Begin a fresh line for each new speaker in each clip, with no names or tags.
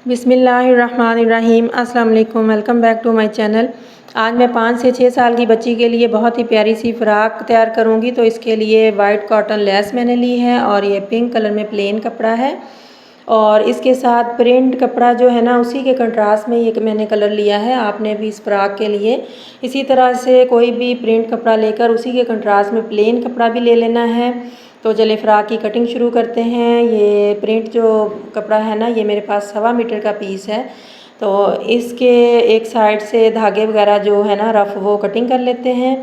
बिस्मिल्लाहिर्रहमानिर्रहीम। अस्सलाम वालेकुम। Welcome back to my channel. आज मैं 5 से 6 साल की बच्ची के लिए बहुत ही प्यारी सी फ़्रॉक तैयार करूंगी। तो इसके लिए वाइट कॉटन लेस मैंने ली है और ये पिंक कलर में प्लेन कपड़ा है और इसके साथ प्रिंट कपड़ा जो है ना उसी के कंट्रास्ट में ये मैंने कलर लिया है। आपने भी इस फ़्रॉक के लिए इसी तरह से कोई भी प्रिंट कपड़ा लेकर उसी के कंट्रास्ट में प्लेन कपड़ा भी ले लेना है। तो चलिए फ़्रॉक की कटिंग शुरू करते हैं। ये प्रिंट जो कपड़ा है ना ये मेरे पास 1.25 मीटर का पीस है। तो इसके एक साइड से धागे वगैरह जो है ना रफ़ वो कटिंग कर लेते हैं।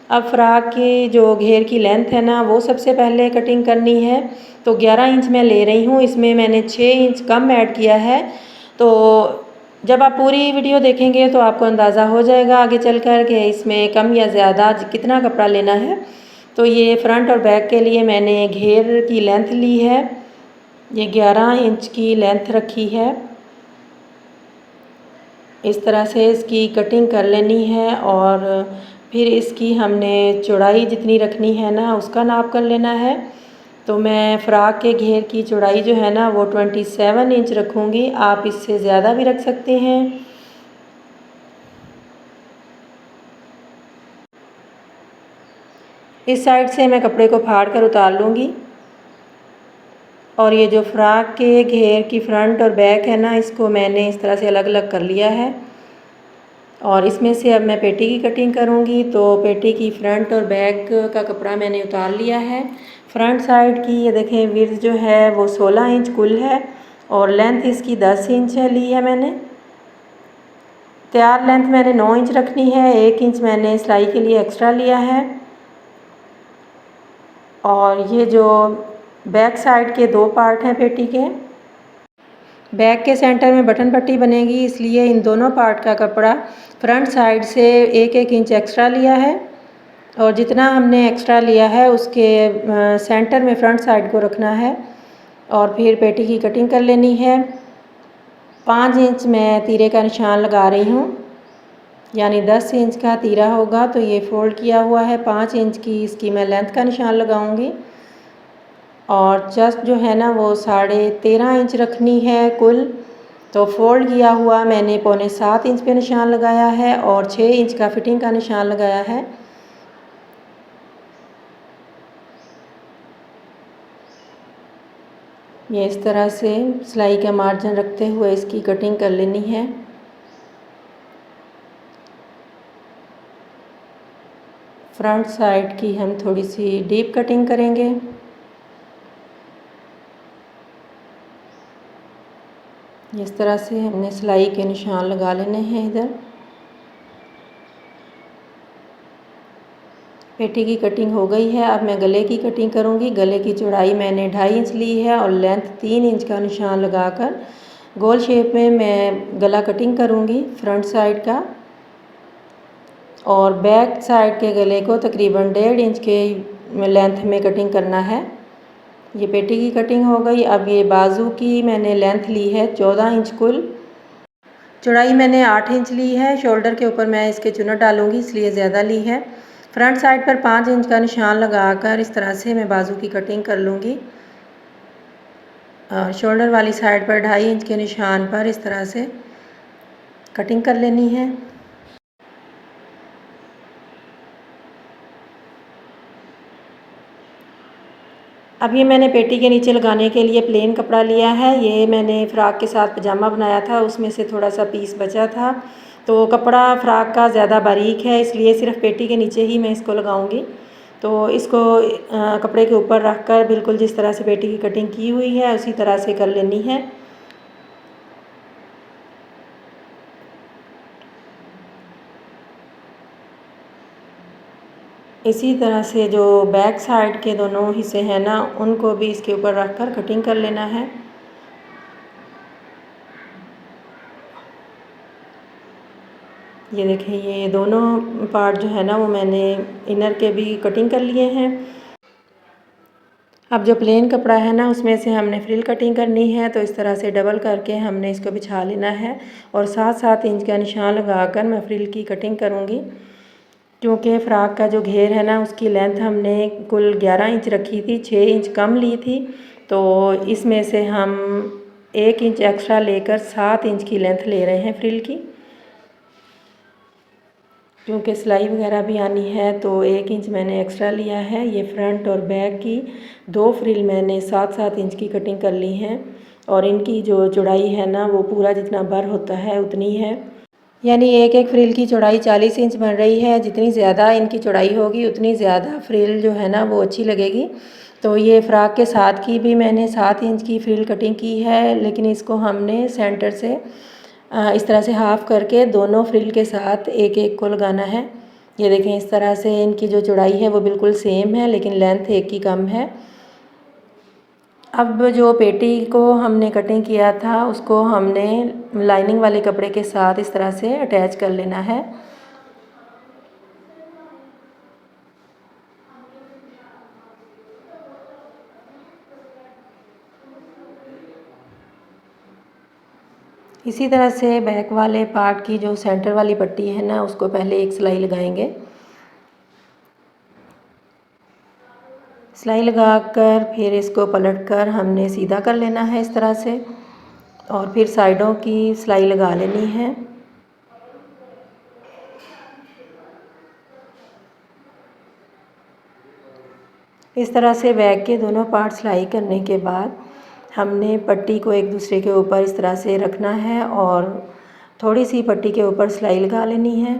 अब फ़्रॉक की जो घेर की लेंथ है ना वो सबसे पहले कटिंग करनी है। तो 11 इंच मैं ले रही हूँ, इसमें मैंने 6 इंच कम ऐड किया है। तो जब आप पूरी वीडियो देखेंगे तो आपको अंदाज़ा हो जाएगा आगे चल कर के इसमें कम या ज़्यादा कितना कपड़ा लेना है। तो ये फ्रंट और बैक के लिए मैंने घेर की लेंथ ली है, ये 11 इंच की लेंथ रखी है। इस तरह से इसकी कटिंग कर लेनी है और फिर इसकी हमने चौड़ाई जितनी रखनी है ना उसका नाप कर लेना है। तो मैं फ़्रॉक के घेर की चौड़ाई जो है ना वो 27 इंच रखूँगी। आप इससे ज़्यादा भी रख सकते हैं। इस साइड से मैं कपड़े को फाड़ कर उतार लूँगी और ये जो फ़्रॉक के घेर की फ्रंट और बैक है ना इसको मैंने इस तरह से अलग अलग कर लिया है और इसमें से अब मैं पेटी की कटिंग करूँगी। तो पेटी की फ्रंट और बैक का कपड़ा मैंने उतार लिया है। फ्रंट साइड की ये देखें विड्थ जो है वो 16 इंच कुल है और लेंथ इसकी 10 इंच है ली है मैंने। तैयार लेंथ मैंने 9 इंच रखनी है, 1 इंच मैंने सिलाई के लिए एक्स्ट्रा लिया है। और ये जो बैक साइड के 2 पार्ट हैं पेटी के, बैक के सेंटर में बटन पट्टी बनेगी इसलिए इन दोनों पार्ट का कपड़ा फ्रंट साइड से 1-1 इंच एक्स्ट्रा लिया है और जितना हमने एक्स्ट्रा लिया है उसके सेंटर में फ्रंट साइड को रखना है और फिर पेटी की कटिंग कर लेनी है। 5 इंच मैं तीरे का निशान लगा रही हूँ, यानी 10 इंच का तीरा होगा। तो ये फोल्ड किया हुआ है, 5 इंच की इसकी मैं लेंथ का निशान लगाऊंगी और चेस्ट जो है ना वो 13.5 इंच रखनी है कुल। तो फोल्ड किया हुआ मैंने 6.25 इंच पे निशान लगाया है और 6 इंच का फिटिंग का निशान लगाया है। ये इस तरह से सिलाई का मार्जिन रखते हुए इसकी कटिंग कर लेनी है। फ्रंट साइड की हम थोड़ी सी डीप कटिंग करेंगे। इस तरह से हमने सिलाई के निशान लगा लेने हैं। इधर पेटी की कटिंग हो गई है। अब मैं गले की कटिंग करूंगी। गले की चौड़ाई मैंने 2.5 इंच ली है और लेंथ 3 इंच का निशान लगाकर गोल शेप में मैं गला कटिंग करूंगी फ्रंट साइड का और बैक साइड के गले को तकरीबन 1.5 इंच के लेंथ में कटिंग करना है। ये पेटी की कटिंग हो गई। अब ये बाजू की मैंने लेंथ ली है 14 इंच कुल, चौड़ाई मैंने 8 इंच ली है। शोल्डर के ऊपर मैं इसके चुन्नट डालूंगी इसलिए ज़्यादा ली है। फ्रंट साइड पर 5 इंच का निशान लगाकर इस तरह से मैं बाजू की कटिंग कर लूँगी और शोल्डर वाली साइड पर 2.5 इंच के निशान पर इस तरह से कटिंग कर लेनी है। अब ये मैंने पेटी के नीचे लगाने के लिए प्लेन कपड़ा लिया है। ये मैंने फ़्रॉक के साथ पजामा बनाया था, उसमें से थोड़ा सा पीस बचा था। तो कपड़ा फ़्रॉक का ज़्यादा बारीक है इसलिए सिर्फ पेटी के नीचे ही मैं इसको लगाऊंगी। तो इसको कपड़े के ऊपर रख कर बिल्कुल जिस तरह से पेटी की कटिंग की हुई है उसी तरह से कर लेनी है। इसी तरह से जो बैक साइड के दोनों हिस्से हैं ना उनको भी इसके ऊपर रख कर कटिंग कर लेना है। ये देखें ये दोनों पार्ट जो है ना वो मैंने इनर के भी कटिंग कर लिए हैं। अब जो प्लेन कपड़ा है ना उसमें से हमने फ्रिल कटिंग करनी है। तो इस तरह से डबल करके हमने इसको बिछा लेना है और 7-7 इंच का निशान लगाकर मैं फ्रिल की कटिंग करूँगी। क्योंकि फ़्रॉक का जो घेर है ना उसकी लेंथ हमने कुल 11 इंच रखी थी, 6 इंच कम ली थी। तो इसमें से हम 1 इंच एक्स्ट्रा लेकर 7 इंच की लेंथ ले रहे हैं फ्रिल की, क्योंकि सिलाई वगैरह भी आनी है तो 1 इंच मैंने एक्स्ट्रा लिया है। ये फ्रंट और बैक की 2 फ्रिल मैंने 7-7 इंच की कटिंग कर ली हैं और इनकी जो चौड़ाई है ना वो पूरा जितना बर होता है उतनी है, यानी एक एक फ्रिल की चौड़ाई 40 इंच बन रही है। जितनी ज़्यादा इनकी चौड़ाई होगी उतनी ज़्यादा फ्रिल जो है ना वो अच्छी लगेगी। तो ये फ़्रॉक के साथ की भी मैंने 7 इंच की फ्रिल कटिंग की है, लेकिन इसको हमने सेंटर से इस तरह से हाफ़ करके दोनों फ्रिल के साथ एक एक को लगाना है। ये देखें, इस तरह से इनकी जो चौड़ाई है वो बिल्कुल सेम है, लेकिन लेंथ एक की कम है। अब जो पेटी को हमने कटिंग किया था उसको हमने लाइनिंग वाले कपड़े के साथ इस तरह से अटैच कर लेना है। इसी तरह से बैक वाले पार्ट की जो सेंटर वाली पट्टी है ना उसको पहले एक सिलाई लगाएंगे। सिलाई लगाकर फिर इसको पलटकर हमने सीधा कर लेना है इस तरह से, और फिर साइडों की सिलाई लगा लेनी है। इस तरह से बैक के दोनों पार्ट सिलाई करने के बाद हमने पट्टी को एक दूसरे के ऊपर इस तरह से रखना है और थोड़ी सी पट्टी के ऊपर सिलाई लगा लेनी है।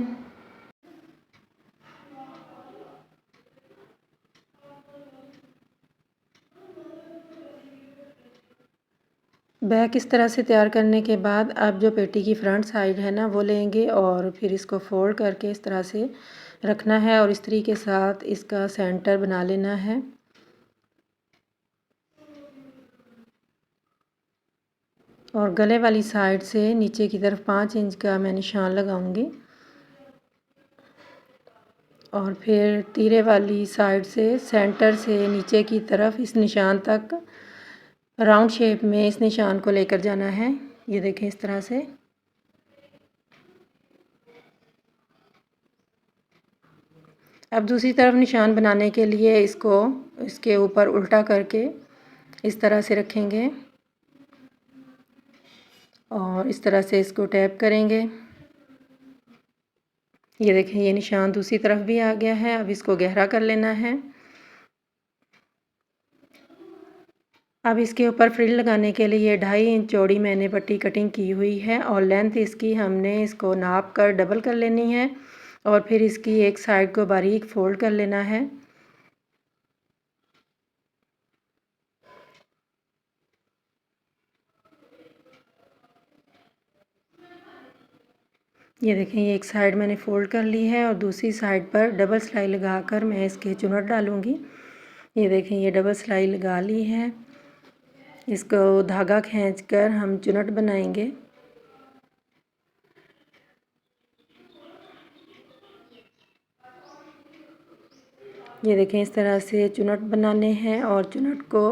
बैक इस तरह से तैयार करने के बाद अब जो पेटी की फ्रंट साइड है ना वो लेंगे और फिर इसको फोल्ड करके इस तरह से रखना है और इस्त्री के साथ इसका सेंटर बना लेना है। और गले वाली साइड से नीचे की तरफ 5 इंच का मैं निशान लगाऊंगी और फिर तीरे वाली साइड से सेंटर से नीचे की तरफ इस निशान तक राउंड शेप में इस निशान को लेकर जाना है। ये देखें इस तरह से। अब दूसरी तरफ निशान बनाने के लिए इसको इसके ऊपर उल्टा करके इस तरह से रखेंगे और इस तरह से इसको टैप करेंगे। ये देखें, ये निशान दूसरी तरफ भी आ गया है। अब इसको गहरा कर लेना है। अब इसके ऊपर फ्रिल लगाने के लिए 2.5 इंच चौड़ी मैंने पट्टी कटिंग की हुई है और लेंथ इसकी हमने इसको नाप कर डबल कर लेनी है और फिर इसकी एक साइड को बारीक फोल्ड कर लेना है। ये देखें, ये एक साइड मैंने फ़ोल्ड कर ली है और दूसरी साइड पर डबल सिलाई लगाकर मैं इसके चुनट डालूँगी। ये देखें, ये डबल सिलाई लगा ली है। इसको धागा खींचकर हम चुनट बनाएंगे। ये देखें, इस तरह से चुनट बनाने हैं और चुनट को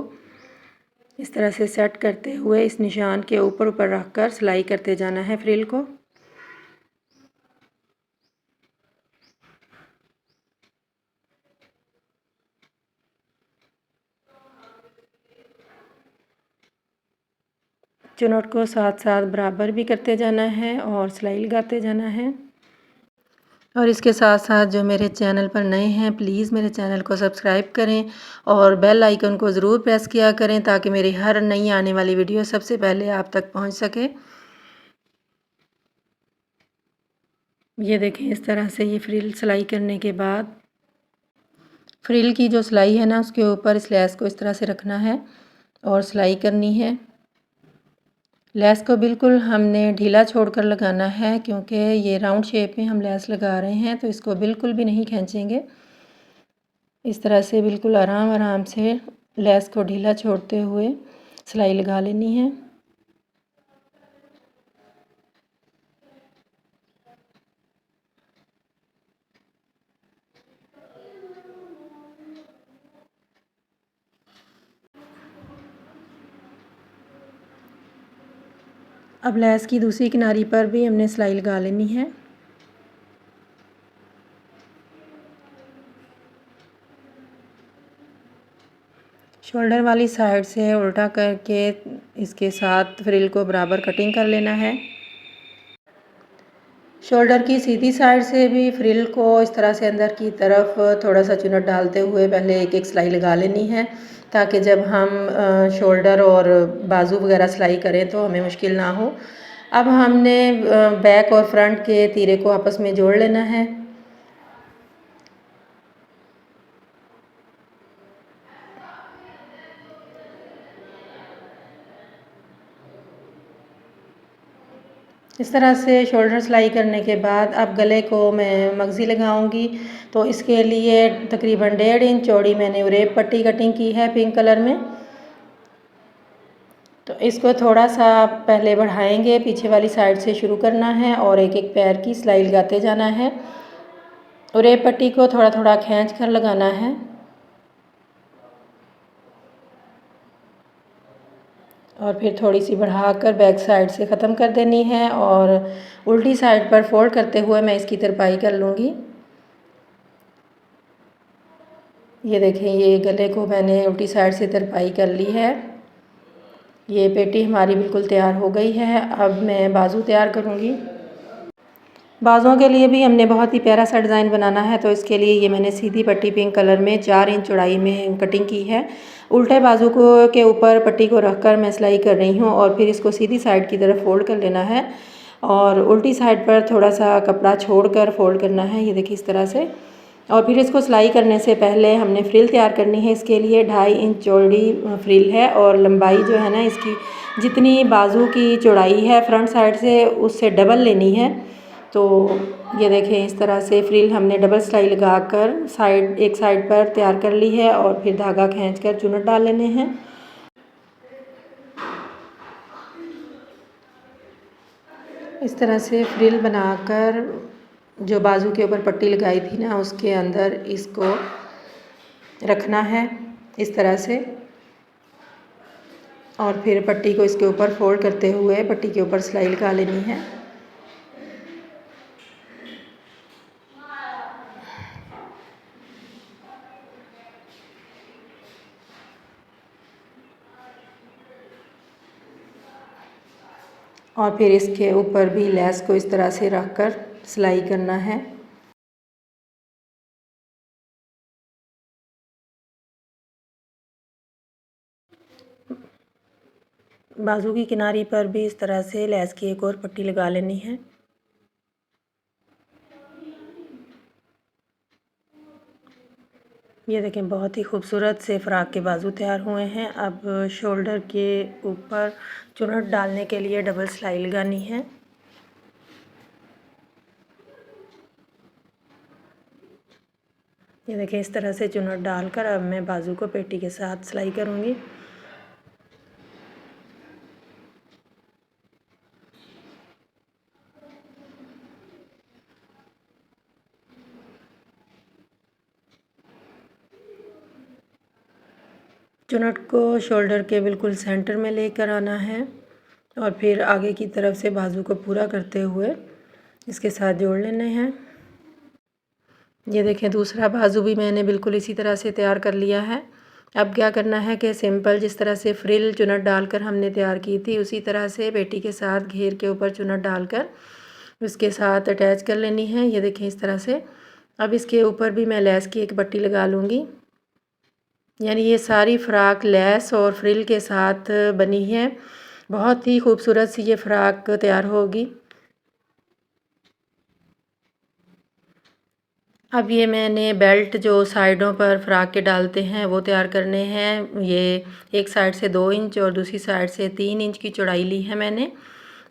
इस तरह से सेट करते हुए इस निशान के ऊपर ऊपर रखकर सिलाई करते जाना है फ्रिल को। चुनट को साथ साथ बराबर भी करते जाना है और सिलाई लगाते जाना है। और इसके साथ साथ जो मेरे चैनल पर नए हैं प्लीज़ मेरे चैनल को सब्सक्राइब करें और बेल आइकन को ज़रूर प्रेस किया करें ताकि मेरी हर नई आने वाली वीडियो सबसे पहले आप तक पहुंच सके। ये देखें, इस तरह से ये फ्रिल सिलाई करने के बाद फ्रिल की जो सिलाई है ना उसके ऊपर इस लेस को इस तरह से रखना है और सिलाई करनी है। लेस को बिल्कुल हमने ढीला छोड़कर लगाना है क्योंकि ये राउंड शेप में हम लेस लगा रहे हैं, तो इसको बिल्कुल भी नहीं खींचेंगे। इस तरह से बिल्कुल आराम आराम से लेस को ढीला छोड़ते हुए सिलाई लगा लेनी है। अब लेस की दूसरी किनारी पर भी हमने सिलाई लगा लेनी है। शोल्डर वाली साइड से उल्टा करके इसके साथ फ्रिल को बराबर कटिंग कर लेना है। शोल्डर की सीधी साइड से भी फ्रिल को इस तरह से अंदर की तरफ थोड़ा सा चुनट डालते हुए पहले एक एक सिलाई लगा लेनी है, ताकि जब हम शोल्डर और बाजू वगैरह सिलाई करें तो हमें मुश्किल ना हो। अब हमने बैक और फ्रंट के तीरे को आपस में जोड़ लेना है। इस तरह से शोल्डर सिलाई करने के बाद अब गले को मैं मगज़ी लगाऊंगी। तो इसके लिए तकरीबन 1.5 इंच चौड़ी मैंने उरेप पट्टी कटिंग की है पिंक कलर में। तो इसको थोड़ा सा पहले बढ़ाएंगे, पीछे वाली साइड से शुरू करना है और एक एक पैर की सिलाई लगाते जाना है। उरेप पट्टी को थोड़ा थोड़ा खींच कर लगाना है और फिर थोड़ी सी बढ़ाकर बैक साइड से ख़त्म कर देनी है और उल्टी साइड पर फोल्ड करते हुए मैं इसकी तरपाई कर लूँगी। ये देखें, ये गले को मैंने उल्टी साइड से तरपाई कर ली है। ये पेटी हमारी बिल्कुल तैयार हो गई है। अब मैं बाजू तैयार करूँगी। बाजुओं के लिए भी हमने बहुत ही प्यारा सा डिज़ाइन बनाना है, तो इसके लिए ये मैंने सीधी पट्टी पिंक कलर में 4 इंच चौड़ाई में कटिंग की है। उल्टे बाजू को के ऊपर पट्टी को रखकर मैं सिलाई कर रही हूँ और फिर इसको सीधी साइड की तरफ फोल्ड कर लेना है और उल्टी साइड पर थोड़ा सा कपड़ा छोड़कर फोल्ड करना है। ये देखिए इस तरह से। और फिर इसको सिलाई करने से पहले हमने फ्रिल तैयार करनी है। इसके लिए 2.5 इंच चौड़ी फ्रिल है और लंबाई जो है ना इसकी जितनी बाजू की चौड़ाई है फ्रंट साइड से उससे डबल लेनी है। तो ये देखें, इस तरह से फ्रिल हमने डबल सिलाई लगाकर एक साइड पर तैयार कर ली है और फिर धागा खींचकर चुनट डाल लेने हैं। इस तरह से फ्रिल बनाकर जो बाजू के ऊपर पट्टी लगाई थी ना उसके अंदर इसको रखना है इस तरह से और फिर पट्टी को इसके ऊपर फोल्ड करते हुए पट्टी के ऊपर सिलाई लगा लेनी है। और फिर इसके ऊपर भी लेस को इस तरह से रखकर सिलाई करना है। बाजू की किनारी पर भी इस तरह से लेस की एक और पट्टी लगा लेनी है। ये देखें, बहुत ही खूबसूरत से फ़्रॉक के बाजू तैयार हुए हैं। अब शोल्डर के ऊपर चुनट डालने के लिए डबल सिलाई लगानी है। ये देखें, इस तरह से चुनट डालकर अब मैं बाजू को पेटी के साथ सिलाई करूँगी। चुनट को शोल्डर के बिल्कुल सेंटर में लेकर आना है और फिर आगे की तरफ से बाजू को पूरा करते हुए इसके साथ जोड़ लेने हैं। ये देखें, दूसरा बाजू भी मैंने बिल्कुल इसी तरह से तैयार कर लिया है। अब क्या करना है कि सिंपल जिस तरह से फ्रिल चुनट डालकर हमने तैयार की थी उसी तरह से पेटी के साथ घेर के ऊपर चुनट डालकर उसके साथ अटैच कर लेनी है। ये देखें इस तरह से। अब इसके ऊपर भी मैं लेस की एक पट्टी लगा लूँगी। यानी ये सारी फ़्रॉक लेस और फ्रिल के साथ बनी है। बहुत ही खूबसूरत सी ये फ़्रॉक तैयार होगी। अब ये मैंने बेल्ट जो साइडों पर फ़्रॉक के डालते हैं वो तैयार करने हैं। ये एक साइड से 2 इंच और दूसरी साइड से 3 इंच की चौड़ाई ली है मैंने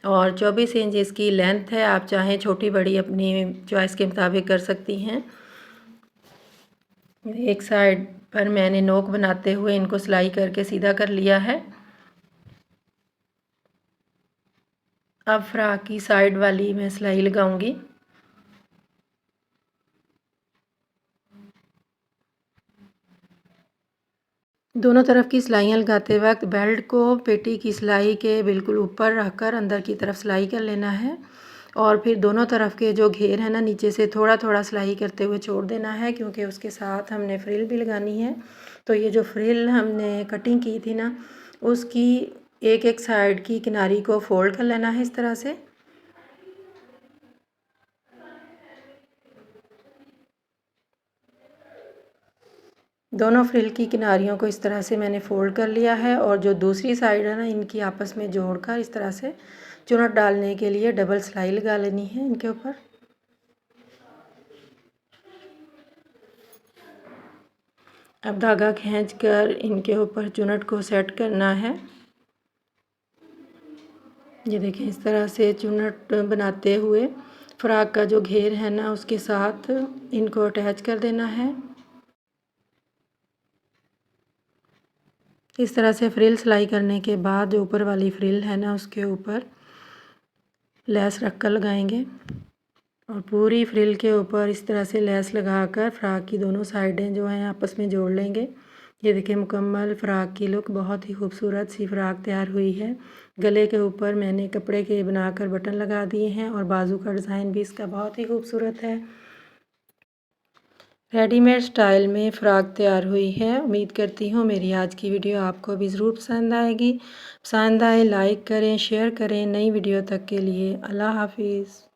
और 24 इंच इसकी लेंथ है। आप चाहें छोटी बड़ी अपनी चॉइस के मुताबिक कर सकती हैं। एक साइड पर मैंने नोक बनाते हुए इनको सिलाई करके सीधा कर लिया है। अब फ़्रॉक की साइड वाली मैं सिलाई लगाऊंगी। दोनों तरफ की सिलाइयाँ लगाते वक्त बेल्ट को पेटी की सिलाई के बिल्कुल ऊपर रखकर अंदर की तरफ सिलाई कर लेना है और फिर दोनों तरफ के जो घेर है ना नीचे से थोड़ा थोड़ा सिलाई करते हुए छोड़ देना है, क्योंकि उसके साथ हमने फ्रिल भी लगानी है। तो ये जो फ्रिल हमने कटिंग की थी ना, उसकी एक एक साइड की किनारी को फोल्ड कर लेना है इस तरह से। दोनों फ्रिल की किनारियों को इस तरह से मैंने फ़ोल्ड कर लिया है और जो दूसरी साइड है ना, इनकी आपस में जोड़कर इस तरह से चुनट डालने के लिए डबल सिलाई लगा लेनी है इनके ऊपर। अब धागा खींचकर इनके ऊपर चुनट को सेट करना है। ये देखें, इस तरह से चुनट बनाते हुए फ्रॉक का जो घेर है ना, उसके साथ इनको अटैच कर देना है। इस तरह से फ्रिल सिलाई करने के बाद जो ऊपर वाली फ्रिल है ना, उसके ऊपर लेस रख कर लगाएंगे और पूरी फ्रिल के ऊपर इस तरह से लेस लगाकर फ्रॉक की दोनों साइडें जो हैं आपस में जोड़ लेंगे। ये देखिए, मुकम्मल फ़्रॉक की लुक बहुत ही खूबसूरत सी फ़्रॉक तैयार हुई है। गले के ऊपर मैंने कपड़े के बनाकर बटन लगा दिए हैं और बाजू का डिज़ाइन भी इसका बहुत ही खूबसूरत है। रेडीमेड स्टाइल में फ़्रॉक तैयार हुई है। उम्मीद करती हूँ मेरी आज की वीडियो आपको भी ज़रूर पसंद आएगी। पसंद आए लाइक करें, शेयर करें। नई वीडियो तक के लिए अल्लाह हाफिज़।